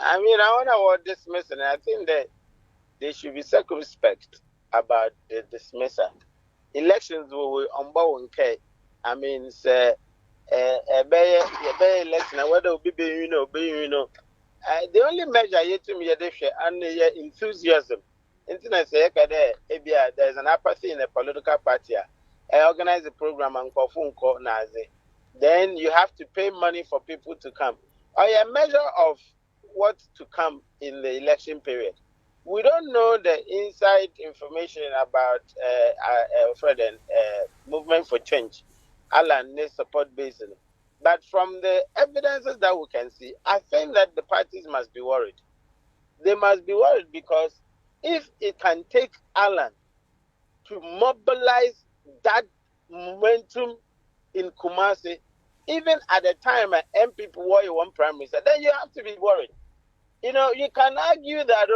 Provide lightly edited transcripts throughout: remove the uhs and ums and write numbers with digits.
I mean, I wonder what dismissing. I think that they should be circumspect about the dismissal. Elections will unbound. I mean, say, a election, whether it be you know. The only measure yet to me and enthusiasm. Internet say there's an apathy in a political party. I organize a program and call phone call nazi. Then you have to pay money for people to come. A measure of what to come in the election period. We don't know the inside information about Fred and movement for change. Alan support base. But from the evidences that we can see, I think that the parties must be worried. They must be worried because if it can take Alan to mobilize that momentum in Kumasi, even at the time MPP were one prime minister, then you have to be worried. You know, you can argue that,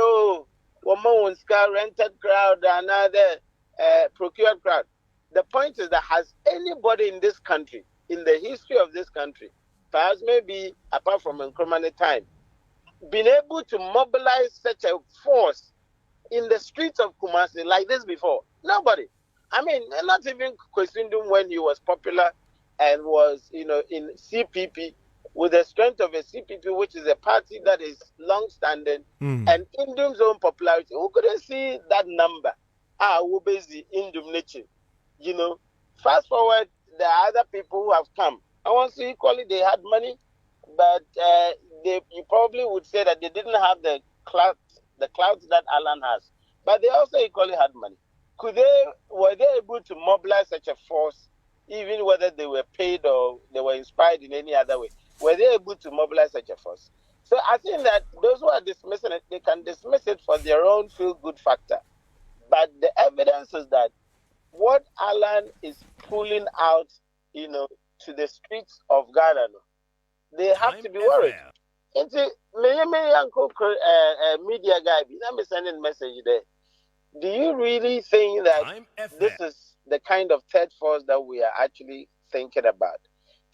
woman's car, rented crowd, another procured crowd. The point is that has anybody in this country, in the history of this country, perhaps maybe apart from Nkrumah time, been able to mobilize such a force in the streets of Kumasi like this before? Nobody. I mean, not even Kwesindum when he was popular and was, in CPP, with the strength of a CPP, which is a party that is long-standing, and Indum's own popularity. Who couldn't see that number? Who busy Indum nature. Fast forward, there are other people who have come. I want to equally they had money, but you probably would say that they didn't have the clout that Alan has. But they also equally had money. Were they able to mobilize such a force, even whether they were paid or they were inspired in any other way? Were they able to mobilize such a force? So I think that those who are dismissing it, they can dismiss it for their own feel-good factor. But the evidence is that what Alan is pulling out, to the streets of Ghana, they have to be worried. Into me uncle media guy, let me send a message there. Do you really think that this is the kind of third force that we are actually thinking about?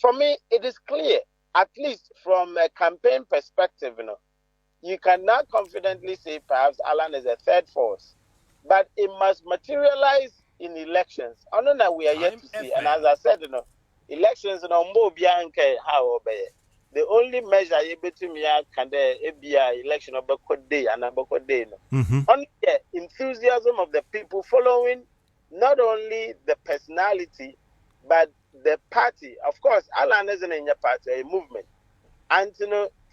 For me, it is clear, at least from a campaign perspective, you cannot confidently say perhaps Alan is a third force, but it must materialize in elections. I know that we are yet to see, and as I said, elections, how the only measure able to me can be election of a day and a day. Only the enthusiasm of the people following not only the personality but the party. Of course, Alan isn't in your party, a movement. And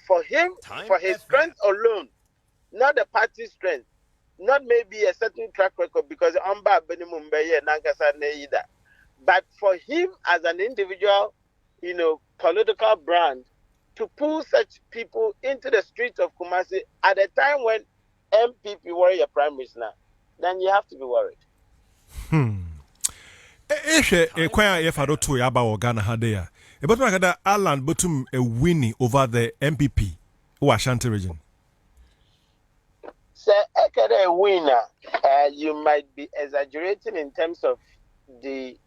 for him, for his strength alone, not the party's strength, not maybe a certain track record because Amba Benimumbe Nankasa either. But for him as an individual, political brand, to pull such people into the streets of Kumasi at a time when MPP were your prime minister, then you have to be worried. But Alan Bottom a winning over the MPP or Ashanti region. So, a winner, you might be exaggerating in terms of the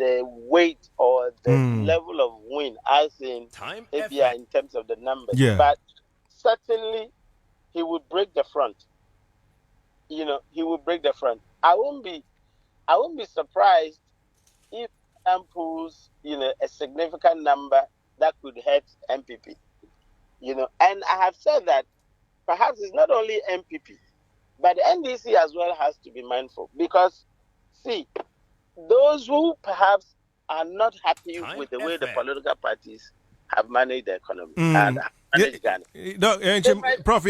weight or the level of win, as in in terms of the numbers. Yeah. But certainly, he would break the front. He would break the front. I won't be surprised if pulls a significant number that could hurt MPP. And I have said that perhaps it's not only MPP, but the NDC as well has to be mindful because, see, those who perhaps are not happy with the way the political parties have managed the economy and managed Ghana. Prof,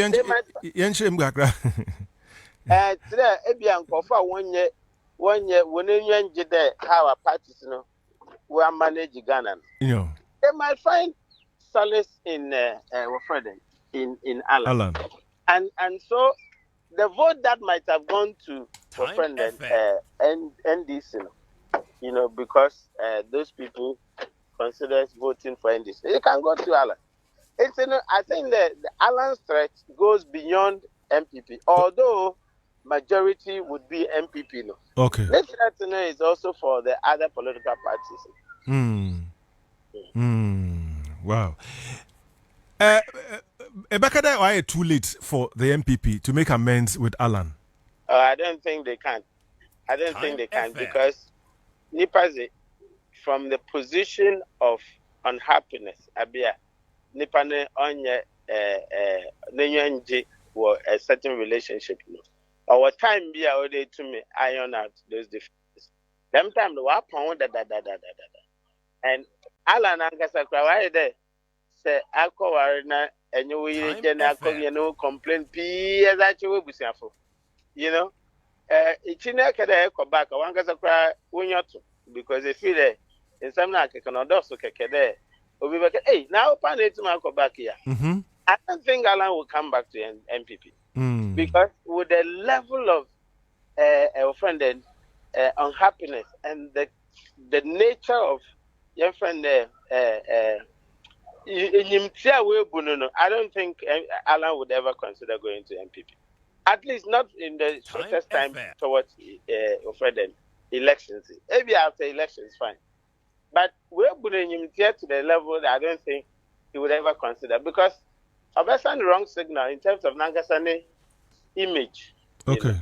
today, when how our parties will manage Ghana. They might find solace in Alan. And so the vote that might have gone to NDC, because those people consider voting for NDC, it can go to Alan. I think that the Alan's threat goes beyond MPP, although majority would be MPP. Okay. This threat is also for the other political parties. Wow. Ebekada, why it too late for the MPP to make amends with Alan? I don't think they can. I don't think they can because Nipaze, from the position of unhappiness, Abia, Nipane onye nenyenje were a certain relationship. Our time be already to me iron out those differences. Them time the wap on and Alan Ankasa why there say alcohol na and you general complain P as I you know. Ichine kada eko back wankasa kra wonyoto because they feel that in some na keke no doso keke there obi beke hey now pan it to go back here. I don't think Alan will come back to NPP because with the level of friend unhappiness and the nature of your friend I don't think Alan would ever consider going to NPP. At least not in the shortest time towards elections. Maybe after elections, fine. But we're putting him here to the level that I don't think he would ever consider because of a wrong signal in terms of Nangasane image. Okay.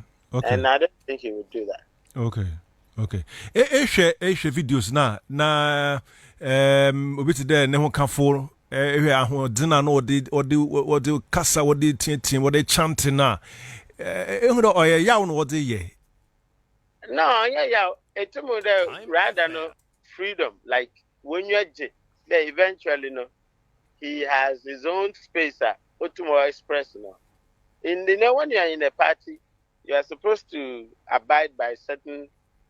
And I don't think he would do that. Okay. Share videos na obi te there ne ho kafo dinner no the kasa the tin the chanting na ehun do oye yaw no the ye no yeah it's more rather no freedom like when you there eventually no he has his own space otumo express no in the when you are in a party you are supposed to abide by certain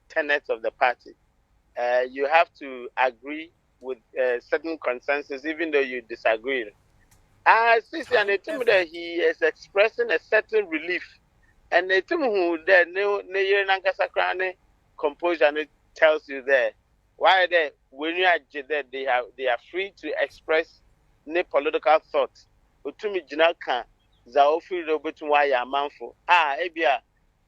tenets of the party. You have to agree with certain consensus, even though you disagree. He is expressing a certain relief, and the who composure tells you there why they when you are there they are free to express their political thoughts. Utumi jinaka za ofiri robetu wa ya manfo. Ebia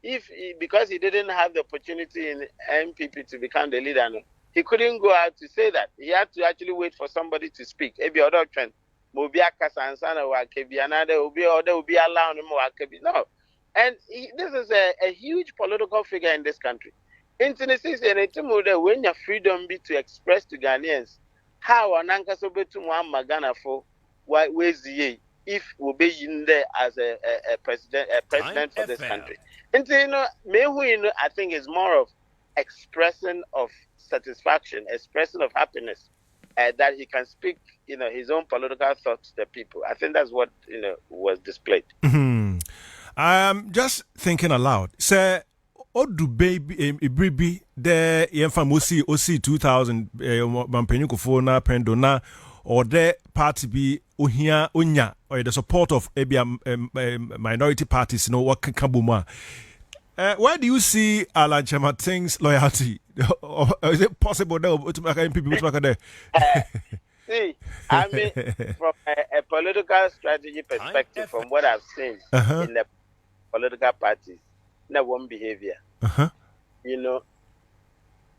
if because he didn't have the opportunity in NPP to become the leader, no, he couldn't go out to say that. He had to actually wait for somebody to speak. Ebi other trend. Mobia kasansana wa kebi another will be allowed him wa kebi. No. And this is a huge political figure in this country. In Tennessee, when your freedom be to express to Ghanaians how ananka sobetu wa Ghana for where's the if we'll be in there as a president for this country. And I think it's more of expression of satisfaction, expression of happiness that he can speak, his own political thoughts to the people. I think that's what was displayed. I'm just thinking aloud. Say, Odu baby, baby, the infamous OC 2000, Mampenuko Fona Pendona, or the party be Uhia Unya, or the support of minority parties, what can Kabuma. Where do you see Alan Chamating's loyalty? Is it possible to make people there? See, I mean, from a political strategy perspective, from what I've seen in the political parties, no one behavior.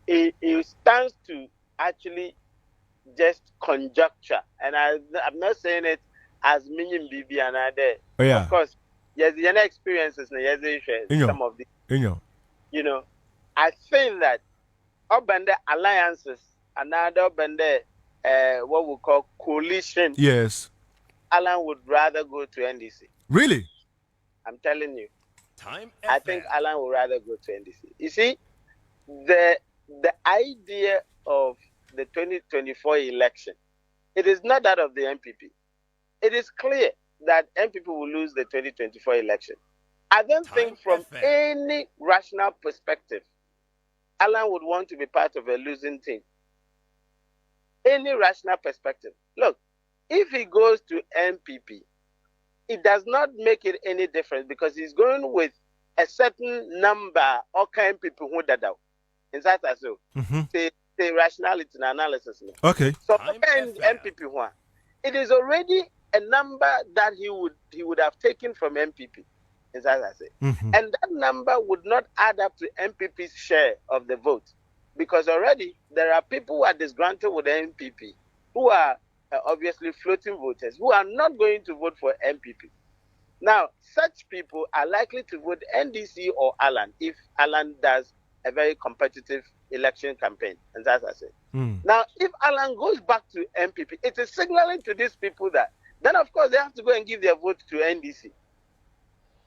It stands to actually just conjecture, and I'm not saying it as meaning BB and other. Of course, yes, the experiences, some of the, I think that urban alliances, another urban what we call coalition. Yes, Alan would rather go to NDC. Really? I'm telling you. I think Alan would rather go to NDC. You see, the idea of the 2024 election, it is not that of the NPP. It is clear that NPP will lose the 2024 election. I don't think from any rational perspective, Alan would want to be part of a losing team. Any rational perspective. Look, if he goes to NPP, it does not make it any difference because he's going with a certain number of kind of people who that out. In that as well. Say rationality and analysis. Okay. So NPP one, it is already a number that he would have taken from NPP. As I say. And that number would not add up to NPP's share of the vote. Because already there are people who are disgruntled with the NPP who are obviously floating voters who are not going to vote for NPP. Now, such people are likely to vote NDC or Alan if Alan does a very competitive election campaign. And that's what I said. Now, if Alan goes back to NPP, it is signaling to these people that then, of course, they have to go and give their vote to NDC.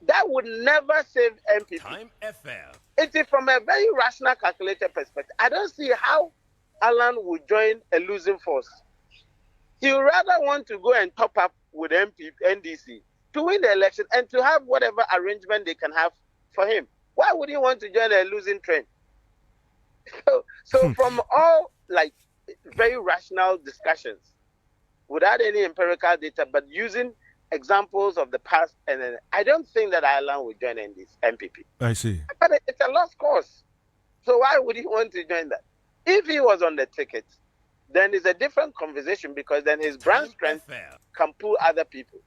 That would never save NPP. Time FM. It is from a very rational, calculated perspective. I don't see how Alan would join a losing force. He would rather want to go and top up with NDC to win the election and to have whatever arrangement they can have for him. Why would he want to join a losing trend? So from all like very rational discussions, without any empirical data, but using examples of the past, and then I don't think that Ireland will join in this NPP. I see. But it's a lost cause. So why would he want to join that? If he was on the ticket, then it's a different conversation because then his brand strength can pull other people.